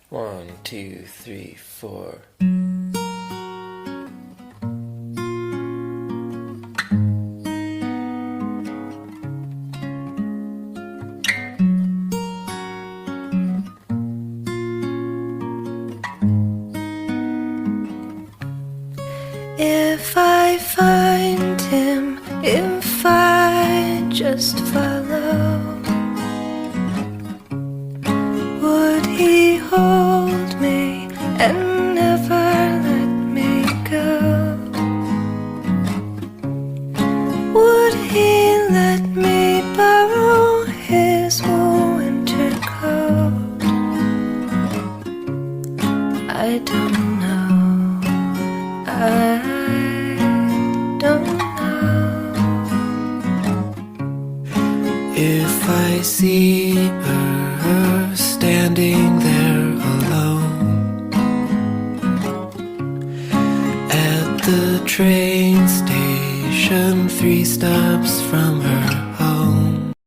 1, 2, 3, 4. If I find him, if I just follow, would he hold me and never let me go? Would he let me borrow his winter coat? I don't know, I don't know. If I see her standing there alone at the train station, 3 stops from her